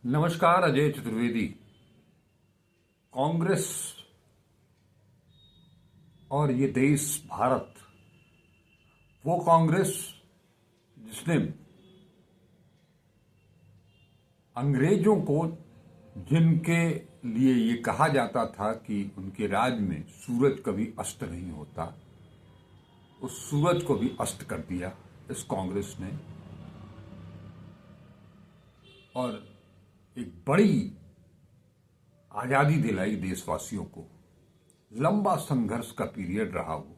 नमस्कार। अजय चतुर्वेदी। कांग्रेस और ये देश भारत, वो कांग्रेस जिसने अंग्रेजों को, जिनके लिए ये कहा जाता था कि उनके राज में सूरज कभी अस्त नहीं होता, उस सूरज को भी अस्त कर दिया इस कांग्रेस ने। और एक बड़ी आजादी दिलाई देशवासियों को। लंबा संघर्ष का पीरियड रहा वो।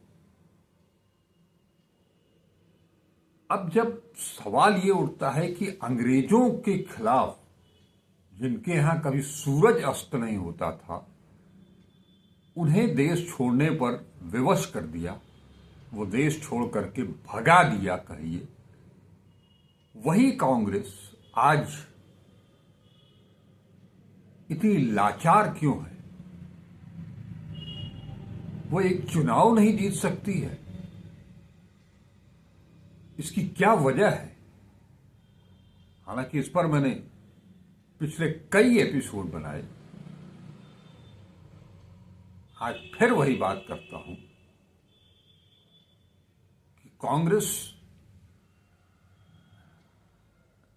अब जब सवाल ये उठता है कि अंग्रेजों के खिलाफ, जिनके यहां कभी सूरज अस्त नहीं होता था, उन्हें देश छोड़ने पर विवश कर दिया, वो देश छोड़ करके भगा दिया कहिए, वही कांग्रेस आज इतनी लाचार क्यों है? वो एक चुनाव नहीं जीत सकती है, इसकी क्या वजह है? हालांकि इस पर मैंने पिछले कई एपिसोड बनाए। आज फिर वही बात करता हूं कि कांग्रेस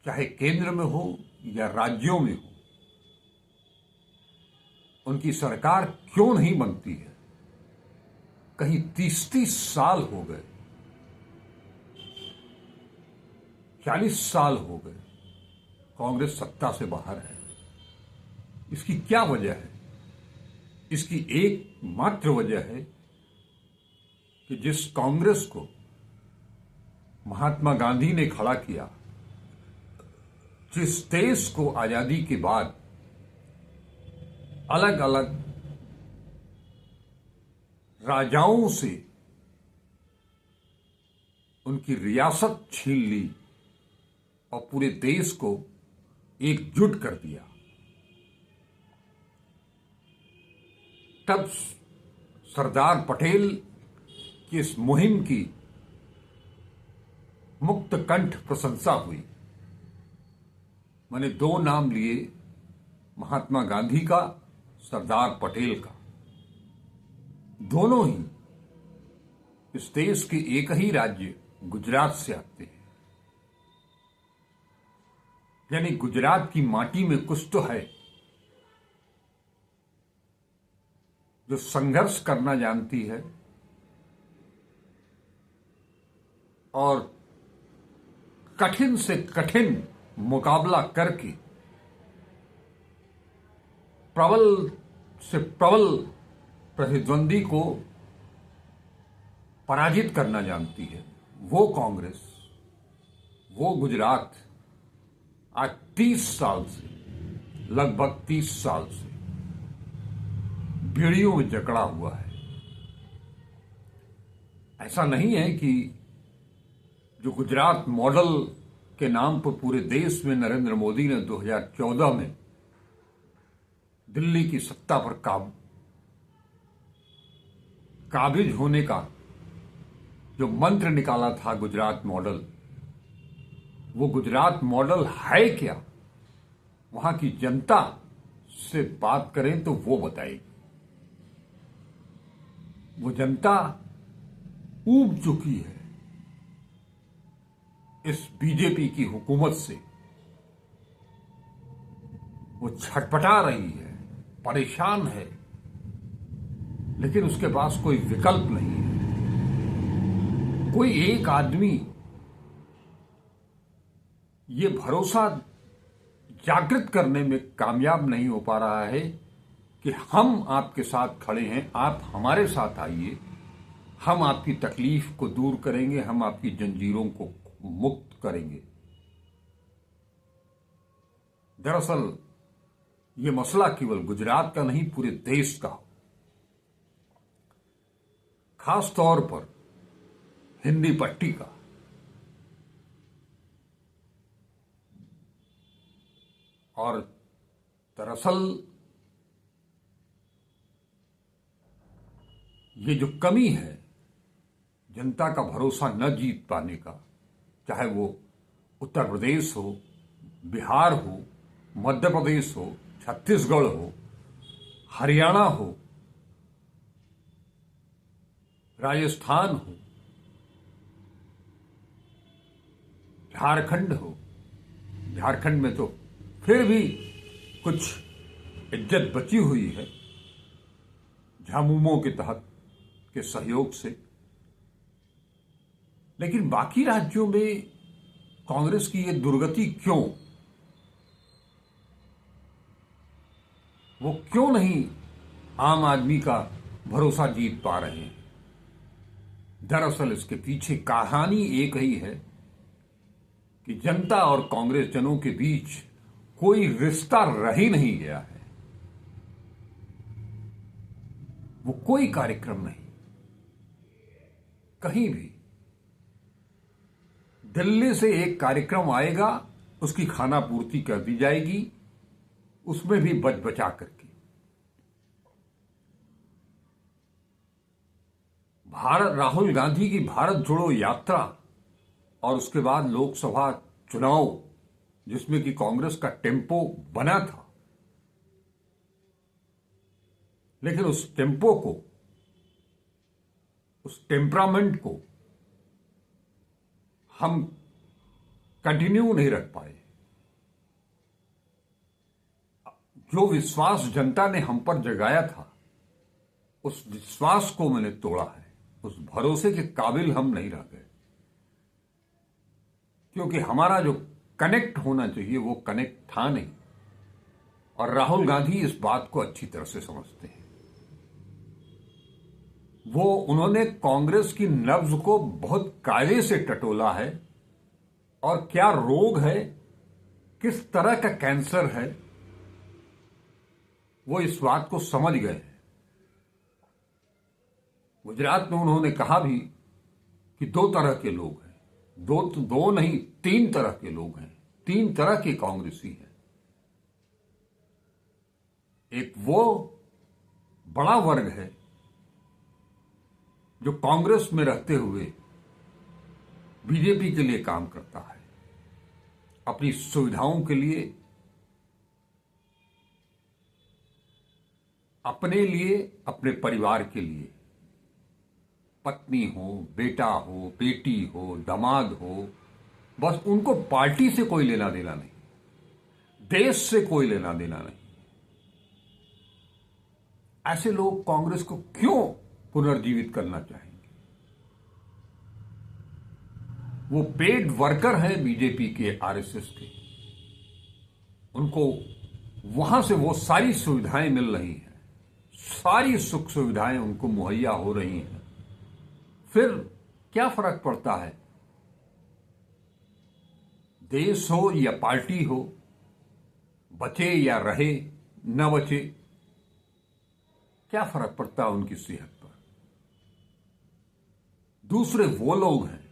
चाहे केंद्र में हो या राज्यों में हो, उनकी सरकार क्यों नहीं बनती है? कहीं 30-30 साल हो गए, 40 साल हो गए, कांग्रेस सत्ता से बाहर है। इसकी क्या वजह है? इसकी एकमात्र वजह है कि जिस कांग्रेस को महात्मा गांधी ने खड़ा किया, जिस देश को आजादी के बाद अलग अलग राजाओं से उनकी रियासत छीन ली और पूरे देश को एकजुट कर दिया, तब सरदार पटेल की इस मुहिम की मुक्त कंठ प्रशंसा हुई। मैंने दो नाम लिए, महात्मा गांधी का, सरदार पटेल का। दोनों ही इस देश के एक ही राज्य गुजरात से आते हैं। यानी गुजरात की माटी में कुछ तो है जो संघर्ष करना जानती है और कठिन से कठिन मुकाबला करके प्रबल से प्रबल प्रतिद्वंदी को पराजित करना जानती है। वो कांग्रेस, वो गुजरात आज 30 साल से, लगभग 30 साल से बेड़ियों में जकड़ा हुआ है। ऐसा नहीं है कि जो गुजरात मॉडल के नाम पर पूरे देश में नरेंद्र मोदी ने 2014 में दिल्ली की सत्ता पर काबिज होने का जो मंत्र निकाला था, गुजरात मॉडल, वो गुजरात मॉडल है क्या? वहां की जनता से बात करें तो वो बताएगी। वो जनता ऊब चुकी है इस बीजेपी की हुकूमत से। वो छटपटा रही है, परेशान है, लेकिन उसके पास कोई विकल्प नहीं है। कोई एक आदमी ये भरोसा जागृत करने में कामयाब नहीं हो पा रहा है कि हम आपके साथ खड़े हैं, आप हमारे साथ आइए, हम आपकी तकलीफ को दूर करेंगे, हम आपकी जंजीरों को मुक्त करेंगे। दरअसल ये मसला केवल गुजरात का नहीं, पूरे देश का हो। खास तौर पर हिंदी पट्टी का। और दरअसल ये जो कमी है जनता का भरोसा न जीत पाने का, चाहे वो उत्तर प्रदेश हो, बिहार हो मध्य प्रदेश हो, छत्तीसगढ़ हो, हरियाणा हो, राजस्थान हो, झारखंड हो। झारखंड में तो फिर भी कुछ इज्जत बची हुई है झामुमो के तहत के सहयोग से, लेकिन बाकी राज्यों में कांग्रेस की ये दुर्गति क्यों? वो क्यों नहीं आम आदमी का भरोसा जीत पा रहे हैं? दरअसल इसके पीछे कहानी एक ही है कि जनता और कांग्रेस जनों के बीच कोई रिश्ता रह ही नहीं गया है। वो कोई कार्यक्रम नहीं, कहीं भी दिल्ली से एक कार्यक्रम आएगा, उसकी खाना पूर्ति कर दी जाएगी, उसमें भी बच बचा करके। राहुल गांधी की भारत जोड़ो यात्रा और उसके बाद लोकसभा चुनाव, जिसमें कि कांग्रेस का टेम्पो बना था, लेकिन उस टेम्पो को, उस टेम्परामेंट को हम कंटिन्यू नहीं रख पाए। जो विश्वास जनता ने हम पर जगाया था, उस विश्वास को मैंने तोड़ा है। उस भरोसे के काबिल हम नहीं रह गए, क्योंकि हमारा जो कनेक्ट होना चाहिए वो कनेक्ट था नहीं। और राहुल गांधी इस बात को अच्छी तरह से समझते हैं। उन्होंने कांग्रेस की नब्ज को बहुत कायदे से टटोला है, और क्या रोग है, किस तरह का कैंसर है, वो इस बात को समझ गए हैं। गुजरात में उन्होंने कहा भी कि दो तरह के लोग हैं, दो नहीं, तीन तरह के लोग हैं, तीन तरह के कांग्रेसी हैं। एक वो बड़ा वर्ग है जो कांग्रेस में रहते हुए बीजेपी के लिए काम करता है, अपनी सुविधाओं के लिए, अपने लिए, अपने परिवार के लिए। पत्नी हो, बेटा हो, बेटी हो, दामाद हो, बस उनको पार्टी से कोई लेना देना नहीं, देश से कोई लेना देना नहीं। ऐसे लोग कांग्रेस को क्यों पुनर्जीवित करना चाहेंगे? वो पेड वर्कर हैं बीजेपी के, आरएसएस के। उनको वहां से वो सारी सुविधाएं मिल रही हैं, सारी सुख सुविधाएं उनको मुहैया हो रही हैं। फिर क्या फर्क पड़ता है, देश हो या पार्टी हो, बचे या रहे, न बचे, क्या फर्क पड़ता है उनकी सेहत पर? दूसरे वो लोग हैं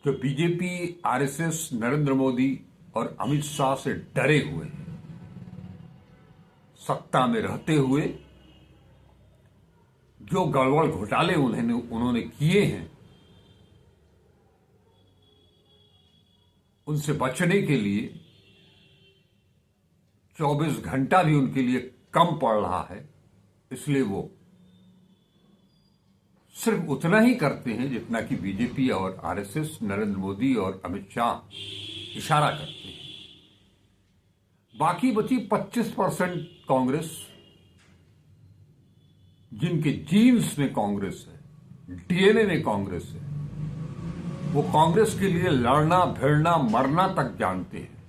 जो बीजेपी, आरएसएस, नरेंद्र मोदी और अमित शाह से डरे हुए हैं। सत्ता में रहते हुए जो गड़बड़ घोटाले उन्होंने किए हैं, उनसे बचने के लिए 24 घंटा भी उनके लिए कम पड़ रहा है। इसलिए वो सिर्फ उतना ही करते हैं जितना कि बीजेपी और आरएसएस, नरेंद्र मोदी और अमित शाह इशारा करते हैं। बाकी बची 25% कांग्रेस, जिनके जीन्स में कांग्रेस है, डीएनए में कांग्रेस है, वो कांग्रेस के लिए लड़ना, भिड़ना, मरना तक जानते हैं,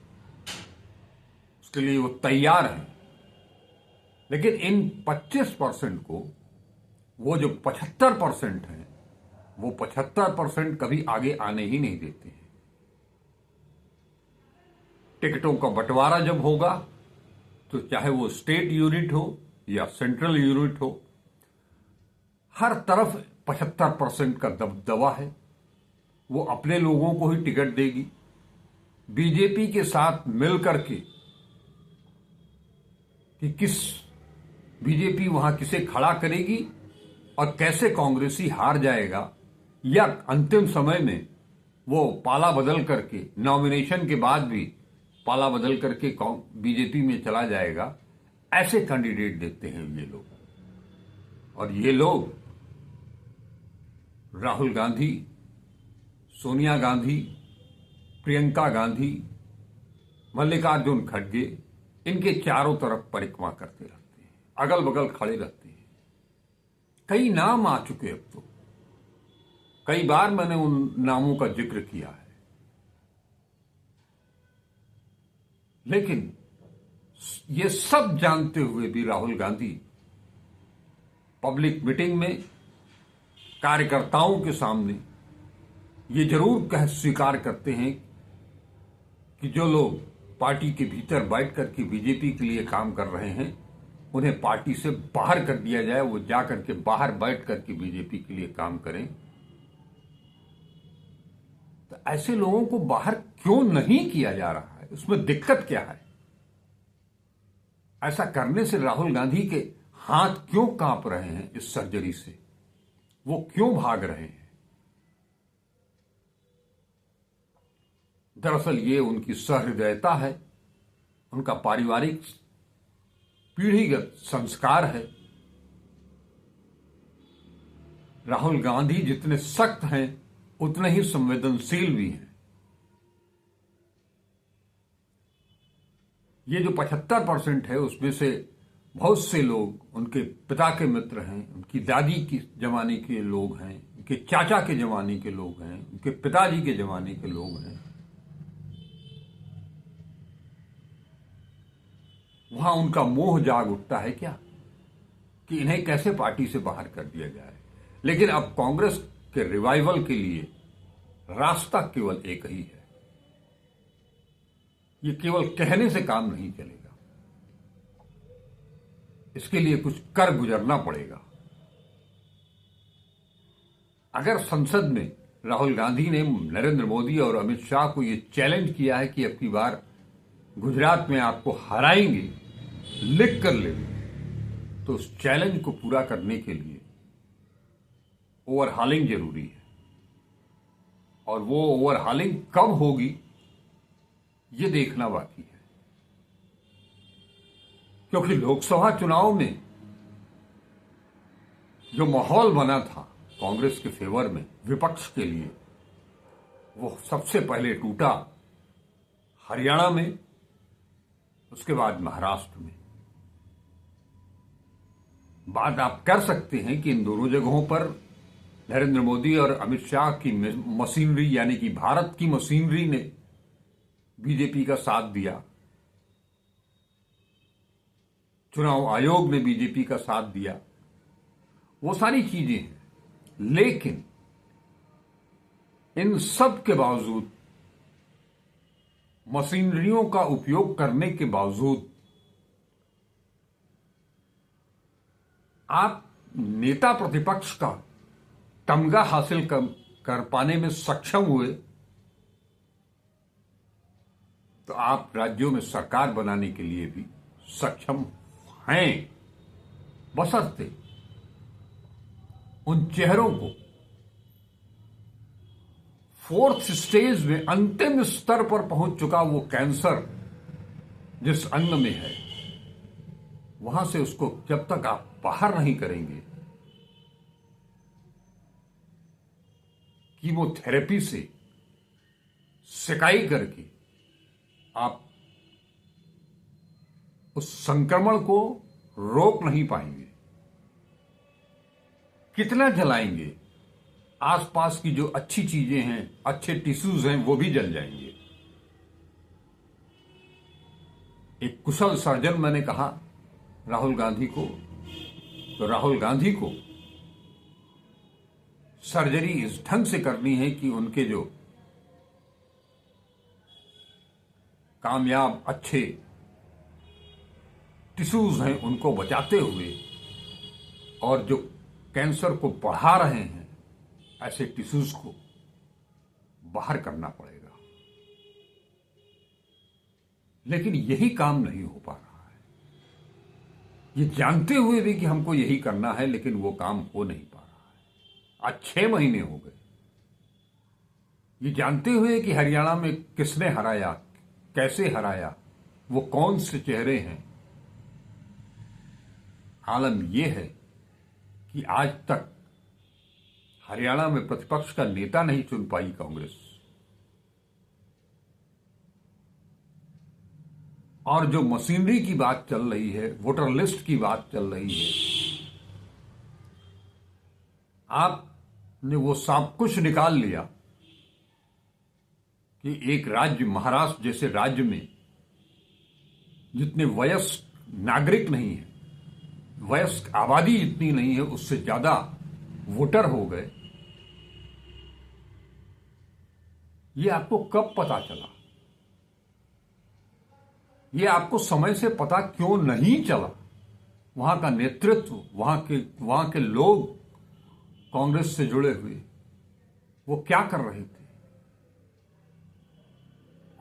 उसके लिए वो तैयार हैं। लेकिन इन 25% को, वो जो 75% हैं, वो 75% कभी आगे आने ही नहीं देते हैं। टिकटों का बंटवारा जब होगा, तो चाहे वो स्टेट यूनिट हो या सेंट्रल यूनिट हो, हर तरफ 75% का दबदबा है। वो अपने लोगों को ही टिकट देगी। बीजेपी के साथ मिलकर के कि बीजेपी वहां किसे खड़ा करेगी और कैसे कांग्रेसी हार जाएगा, या अंतिम समय में वो पाला बदल करके नॉमिनेशन के बाद भी पाला बदल करके बीजेपी में चला जाएगा, ऐसे कैंडिडेट देते हैं ये लोग। और ये लोग राहुल गांधी, सोनिया गांधी, प्रियंका गांधी, मल्लिकार्जुन खड़गे, इनके चारों तरफ परिक्रमा करते रहते हैं, अगल बगल खड़े रहते हैं। कई नाम आ चुके, अब तो कई बार मैंने उन नामों का जिक्र किया है, लेकिन ये सब जानते हुए भी राहुल गांधी पब्लिक मीटिंग में कार्यकर्ताओं के सामने ये जरूर स्वीकार करते हैं कि जो लोग पार्टी के भीतर बैठ करके बीजेपी के लिए काम कर रहे हैं, उन्हें पार्टी से बाहर कर दिया जाए, वो जाकर के बाहर बैठ करके बीजेपी के लिए काम करें। तो ऐसे लोगों को बाहर क्यों नहीं किया जा रहा है, उसमें दिक्कत क्या है? ऐसा करने से राहुल गांधी के हाथ क्यों कांप रहे हैं इस सर्जरी से? वो क्यों भाग रहे हैं? दरअसल ये उनकी सहृदयता है, उनका पारिवारिक पीढ़ीगत संस्कार है। राहुल गांधी जितने सख्त हैं, उतने ही संवेदनशील भी हैं। ये जो 75% है, उसमें से बहुत से लोग उनके पिता के मित्र हैं, उनकी दादी की जमाने के लोग हैं, उनके चाचा के जमाने के लोग हैं, उनके पिताजी के जमाने के लोग हैं। वहां उनका मोह जाग उठता है क्या कि इन्हें कैसे पार्टी से बाहर कर दिया जाए। लेकिन अब कांग्रेस के रिवाइवल के लिए रास्ता केवल एक ही है। ये केवल कहने से काम नहीं चलेगा, इसके लिए कुछ कर गुजरना पड़ेगा। अगर संसद में राहुल गांधी ने नरेंद्र मोदी और अमित शाह को ये चैलेंज किया है कि अब की बार गुजरात में आपको हराएंगे, लिख कर ले, तो उस चैलेंज को पूरा करने के लिए ओवरहालिंग जरूरी है। और वो ओवरहालिंग कब होगी, ये देखना बाकी है। क्योंकि लोकसभा चुनाव में जो माहौल बना था कांग्रेस के फेवर में, विपक्ष के लिए, वो सबसे पहले टूटा हरियाणा में, उसके बाद महाराष्ट्र में। बात आप कर सकते हैं कि इन दोनों जगहों पर नरेंद्र मोदी और अमित शाह की मशीनरी, यानी कि भारत की मशीनरी ने बीजेपी का साथ दिया, चुनाव आयोग ने बीजेपी का साथ दिया, वो सारी चीजें हैं। लेकिन इन सब के बावजूद, मशीनरियों का उपयोग करने के बावजूद, आप नेता प्रतिपक्ष का तमगा हासिल कर पाने में सक्षम हुए, तो आप राज्यों में सरकार बनाने के लिए भी सक्षम हैं, बशर्ते उन चेहरों को फोर्थ स्टेज में, अंतिम स्तर पर पहुंच चुका वो कैंसर जिस अंग में है, वहां से उसको जब तक आप बाहर नहीं करेंगे, कीमोथेरेपी से सिकाई करके आप उस संक्रमण को रोक नहीं पाएंगे। कितना जलाएंगे, आसपास की जो अच्छी चीजें हैं, अच्छे टिश्यूज हैं, वो भी जल जाएंगे। एक कुशल सर्जन मैंने कहा राहुल गांधी को, तो राहुल गांधी को सर्जरी इस ढंग से करनी है कि उनके जो कामयाब अच्छे टिश्यूज हैं, उनको बचाते हुए, और जो कैंसर को बढ़ा रहे हैं, ऐसे टिश्यूज को बाहर करना पड़ेगा। लेकिन यही काम नहीं हो पा रहा है। ये जानते हुए भी कि हमको यही करना है, लेकिन वो काम हो नहीं पा रहा है। आज 6 महीने हो गए। ये जानते हुए कि हरियाणा में किसने हराया, कैसे हराया, वो कौन से चेहरे हैं। आलम यह है कि आज तक हरियाणा में प्रतिपक्ष का नेता नहीं चुन पाई कांग्रेस। और जो मशीनरी की बात चल रही है, वोटर लिस्ट की बात चल रही है, आपने वो सब कुछ निकाल लिया कि एक राज्य महाराष्ट्र जैसे राज्य में जितने वयस्क नागरिक नहीं है, वयस्क आबादी जितनी नहीं है, उससे ज्यादा वोटर हो गए। ये आपको कब पता चला? ये आपको समय से पता क्यों नहीं चला? वहां का नेतृत्व, वहां के लोग कांग्रेस से जुड़े हुए, वो क्या कर रहे थे?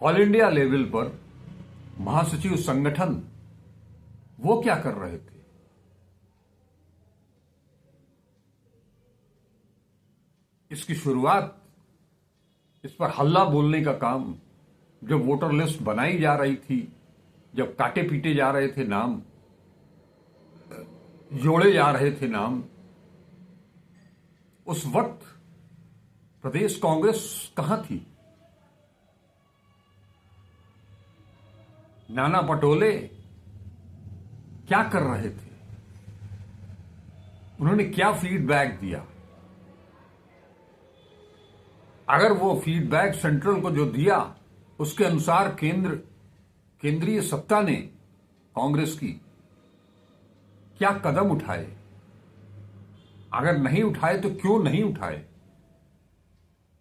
ऑल इंडिया लेवल पर महासचिव संगठन वो क्या कर रहे थे? इसकी शुरुआत, इस पर हल्ला बोलने का काम जब वोटर लिस्ट बनाई जा रही थी, जब काटे पीटे जा रहे थे नाम, जोड़े जा रहे थे नाम, उस वक्त प्रदेश कांग्रेस कहां थी? नाना पटोले क्या कर रहे थे? उन्होंने क्या फीडबैक दिया? अगर वो फीडबैक सेंट्रल को जो दिया, उसके अनुसार केंद्रीय सत्ता ने कांग्रेस की क्या कदम उठाए? अगर नहीं उठाए तो क्यों नहीं उठाए?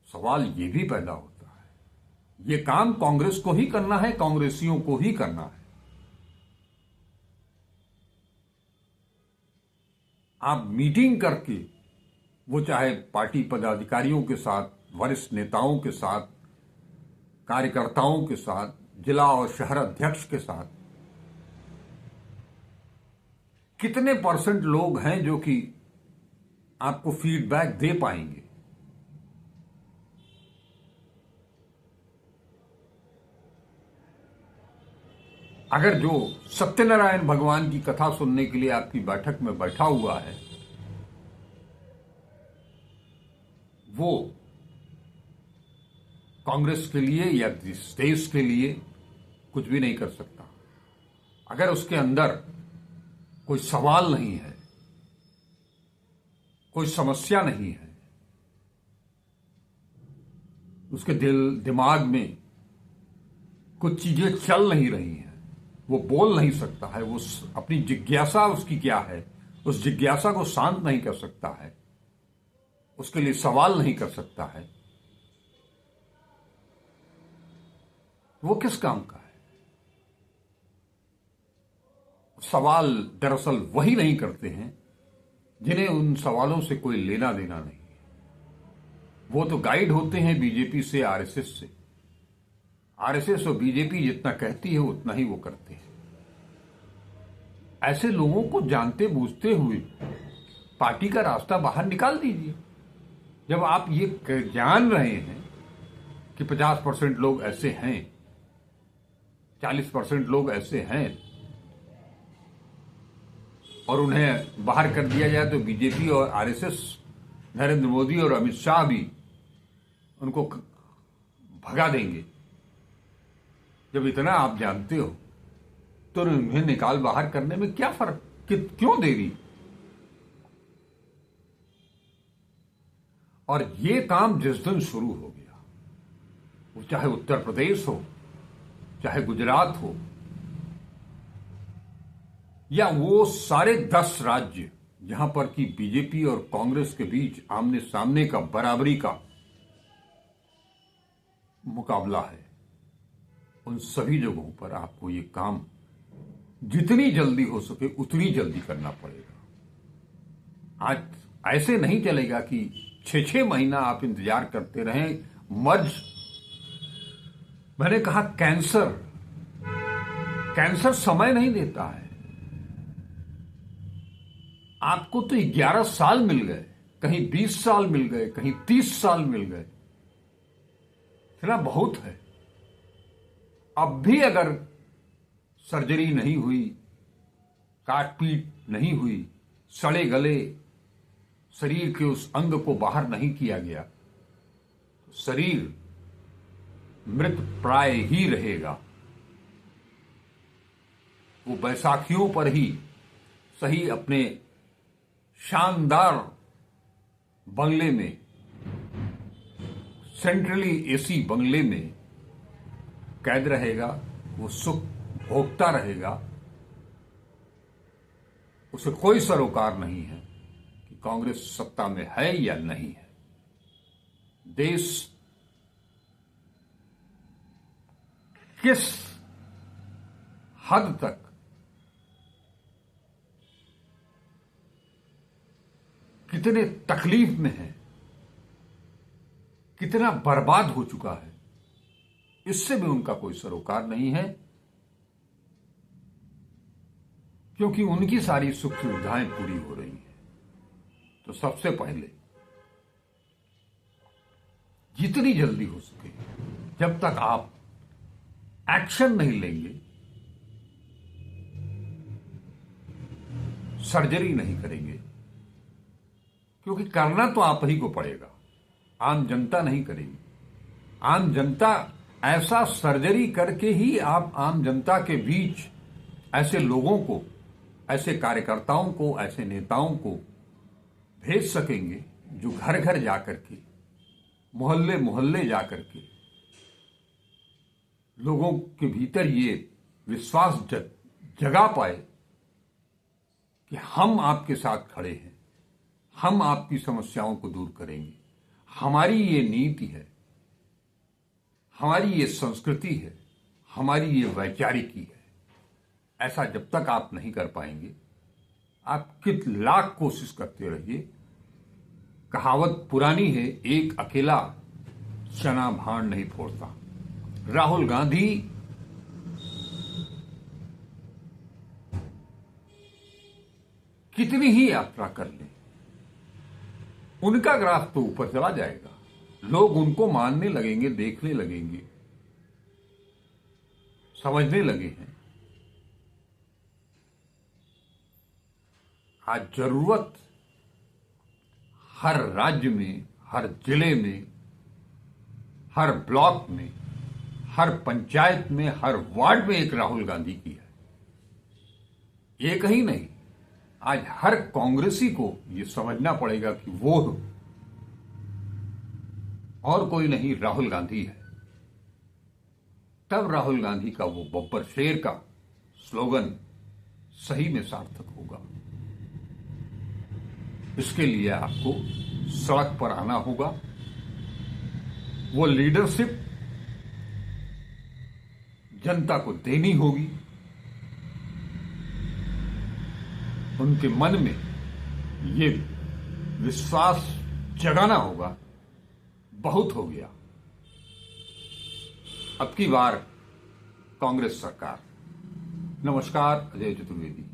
सवाल ये भी पैदा होता है। ये काम कांग्रेस को ही करना है, कांग्रेसियों को ही करना है। आप मीटिंग करके, वो चाहे पार्टी पदाधिकारियों के साथ, वरिष्ठ नेताओं के साथ, कार्यकर्ताओं के साथ, जिला और शहर अध्यक्ष के साथ, कितने परसेंट लोग हैं जो कि आपको फीडबैक दे पाएंगे? अगर जो सत्यनारायण भगवान की कथा सुनने के लिए आपकी बैठक में बैठा हुआ है, वो कांग्रेस के लिए या देश के लिए कुछ भी नहीं कर सकता, अगर उसके अंदर कोई सवाल नहीं है, कोई समस्या नहीं है, उसके दिमाग में कुछ चीजें चल नहीं रही हैं, वो बोल नहीं सकता है, वो अपनी जिज्ञासा उसकी क्या है, उस जिज्ञासा को शांत नहीं कर सकता है, उसके लिए सवाल नहीं कर सकता है, वो किस काम का है? सवाल दरअसल वही नहीं करते हैं जिन्हें उन सवालों से कोई लेना देना नहीं है। वो तो गाइड होते हैं बीजेपी से, आरएसएस से। आरएसएस और बीजेपी जितना कहती है उतना ही वो करते हैं। ऐसे लोगों को जानते बूझते हुए पार्टी का रास्ता बाहर निकाल दीजिए। जब आप ये जान रहे हैं कि 50% लोग ऐसे हैं, 40% लोग ऐसे हैं, और उन्हें बाहर कर दिया जाए तो बीजेपी और आरएसएस, नरेंद्र मोदी और अमित शाह भी उनको भगा देंगे। जब इतना आप जानते हो तो उन्हें निकाल बाहर करने में क्या फर्क, क्यों देरी? और ये काम जिस दिन शुरू हो गया, वो चाहे उत्तर प्रदेश हो, चाहे गुजरात हो, या वो सारे 10 राज्य जहां पर कि बीजेपी और कांग्रेस के बीच आमने सामने का, बराबरी का मुकाबला है, उन सभी जगहों पर आपको ये काम जितनी जल्दी हो सके उतनी जल्दी करना पड़ेगा। आज ऐसे नहीं चलेगा कि 6-6 महीना आप इंतजार करते रहें। मैंने कहा कैंसर समय नहीं देता है। आपको तो 11 साल मिल गए, कहीं 20 साल मिल गए, कहीं 30 साल मिल गए, इतना बहुत है। अब भी अगर सर्जरी नहीं हुई, काटपीट नहीं हुई, सड़े गले शरीर के उस अंग को बाहर नहीं किया गया, तो शरीर मृत प्राय ही रहेगा। वो बैसाखियों पर ही सही अपने शानदार बंगले में, सेंट्रली एसी बंगले में कैद रहेगा, वो सुख भोगता रहेगा। उसे कोई सरोकार नहीं है कि कांग्रेस सत्ता में है या नहीं है। देश किस हद तक कितने तकलीफ में है, कितना बर्बाद हो चुका है, इससे भी उनका कोई सरोकार नहीं है, क्योंकि उनकी सारी सुख सुविधाएं पूरी हो रही हैं। तो सबसे पहले जितनी जल्दी हो सके, जब तक आप एक्शन नहीं लेंगे, सर्जरी नहीं करेंगे, क्योंकि करना तो आप ही को पड़ेगा, आम जनता नहीं करेगी। आम जनता ऐसा सर्जरी करके ही आप आम जनता के बीच ऐसे लोगों को, ऐसे कार्यकर्ताओं को, ऐसे नेताओं को भेज सकेंगे जो घर घर जाकर के, मोहल्ले मोहल्ले जाकर के लोगों के भीतर ये विश्वास जगा पाए कि हम आपके साथ खड़े हैं, हम आपकी समस्याओं को दूर करेंगे, हमारी ये नीति है, हमारी ये संस्कृति है, हमारी ये वैचारिकी है। ऐसा जब तक आप नहीं कर पाएंगे, आप कितने लाख कोशिश करते रहिए। कहावत पुरानी है, एक अकेला चना भांड नहीं फोड़ता। राहुल गांधी कितनी ही यात्रा कर ले, उनका ग्राफ तो ऊपर चला जाएगा, लोग उनको मानने लगेंगे, देखने लगेंगे, समझने लगे हैं। आज जरूरत हर राज्य में, हर जिले में, हर ब्लॉक में, हर पंचायत में, हर वार्ड में एक राहुल गांधी की है। एक ही नहीं, आज हर कांग्रेसी को यह समझना पड़ेगा कि वो और कोई नहीं, राहुल गांधी है। तब राहुल गांधी का वो बब्बर शेर का स्लोगन सही में सार्थक होगा। इसके लिए आपको सड़क पर आना होगा, वो लीडरशिप जनता को देनी होगी, उनके मन में ये विश्वास जगाना होगा, बहुत हो गया, अब की बार कांग्रेस सरकार। नमस्कार, अजय चतुर्वेदी।